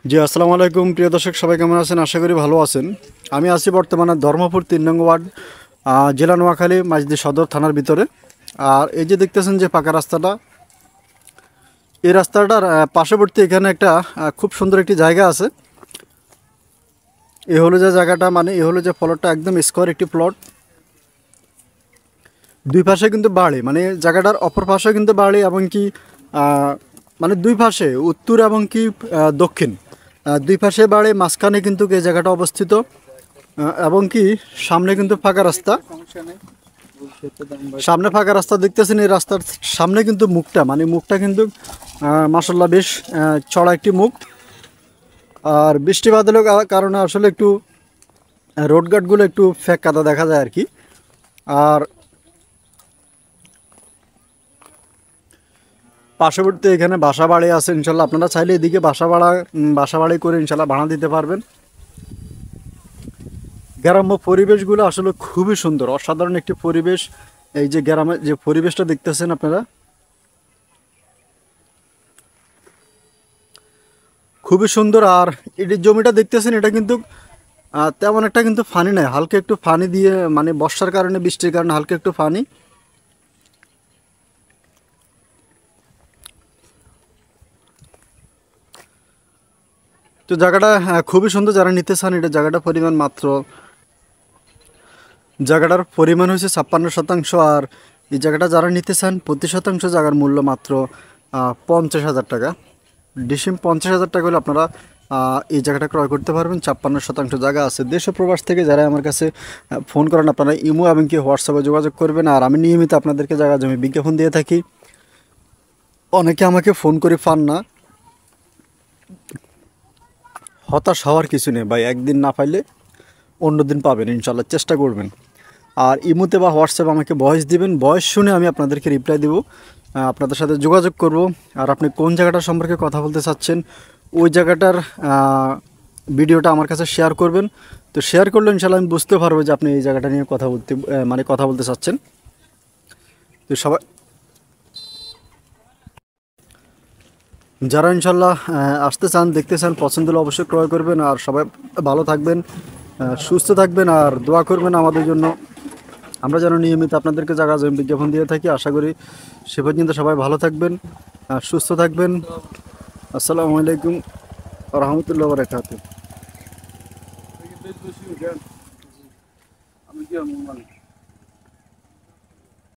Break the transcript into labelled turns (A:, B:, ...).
A: জি আসসালামু আলাইকুম প্রিয় দর্শক, সবাই কেমন আছেন? আশা করি ভালো আছেন। আমি আছি বর্তমানে ধর্মপুর ৩ নং ওয়ার্ড, জেলা নোয়াখালী, মাইজদি সদর থানার ভিতরে। আর এই যে দেখতেছেন যে পাকা রাস্তাটা, এই রাস্তাটার পার্শ্ববর্তী এখানে একটা খুব সুন্দর একটি জায়গা আছে। এই হলো যে জায়গাটা, মানে এই হলো যে প্লটটা একদম স্কোয়ার একটি প্লট। দুই পাশে কিন্তু বাড়ি, মানে জায়গাটার অপর পাশে কিন্তু বাড়ি, এবং কি মানে দুই পাশে উত্তর এবং কি দক্ষিণ দুই পাশে বাড়ি, মাঝখানে কিন্তু এই জায়গাটা অবস্থিত। এবং কি সামনে কিন্তু ফাঁকা রাস্তা, সামনে ফাঁকা রাস্তা দেখতেছেন। এই রাস্তার সামনে কিন্তু মুখটা, মানে মুখটা কিন্তু মাসাল্লাহ বেশ চড়া একটি মুখ। আর বৃষ্টি বাদলের কারণে আসলে একটু রোডঘাটগুলো একটু ফ্যাক কাদা দেখা যায় আর কি। আর পার্শ্ববর্তী এখানে বাসা বাড়ি আছে, ইনশাল্লাহ আপনারা চাইলে এদিকে বাসা বাড়ি করে ইনশাল্লাহ ভাড়া দিতে পারবেন। গ্রাম্য পরিবেশগুলো আসলে খুবই সুন্দর, অসাধারণ একটি পরিবেশ। এই যে গ্রামের যে পরিবেশটা দেখতেছেন আপনারা, খুবই সুন্দর। আর এই জমিটা দেখতেছেন, এটা কিন্তু তেমন একটা কিন্তু ফানি নাই, হালকা একটু ফানি দিয়ে, মানে বর্ষার কারণে বৃষ্টির কারণে হালকা একটু ফানি। তো জায়গাটা খুবই সুন্দর। যারা নিতে চান, এটা জায়গাটার পরিমাণ হয়েছে 56%। আর এই জায়গাটা যারা নিতে চান, প্রতি শতাংশ জায়গার মূল্য মাত্র 50,000 টাকা। ডিসিম 50,000 টাকা হলে আপনারা এই জায়গাটা ক্রয় করতে পারবেন। 56% জায়গা আছে। দেশ ও প্রবাস থেকে যারা আমার কাছে ফোন করেন, আপনারা ইমো এবং কি হোয়াটসঅ্যাপে যোগাযোগ করবেন। আর আমি নিয়মিত আপনাদেরকে জায়গা জমি বিজ্ঞাপন দিয়ে থাকি। অনেকে আমাকে ফোন করে পান না, হতাশ হওয়ার কিছু নেই ভাই। একদিন না পাইলে অন্য দিন পাবেন, ইনশাল্লাহ চেষ্টা করবেন। আর ইমোতে বা হোয়াটসঅ্যাপে আমাকে ভয়েস দিবেন, ভয়েস শুনে আমি আপনাদেরকে রিপ্লাই দেবো, আপনাদের সাথে যোগাযোগ করব। আর আপনি কোন জায়গাটার সম্পর্কে কথা বলতে চাচ্ছেন, ওই জায়গাটার ভিডিওটা আমার কাছে শেয়ার করবেন। তো শেয়ার করলে ইনশাল্লাহ আমি বুঝতে পারবো যে আপনি এই জায়গাটা নিয়ে কথা বলতে চাচ্ছেন। তো সবাই যারা ইনশাল্লাহ আসতে চান, দেখতে চান, পছন্দ হলে অবশ্যই ক্রয় করবেন। আর সবাই ভালো থাকবেন, সুস্থ থাকবেন, আর দোয়া করবেন আমাদের জন্য। আমরা যেন নিয়মিত আপনাদেরকে জায়গা জমি বিজ্ঞাপন দিয়ে থাকি। আশা করি সে পর্যন্ত সবাই ভালো থাকবেন, সুস্থ থাকবেন। আসসালামু আলাইকুম রহমতুল্লাহ বারাকাতুহু।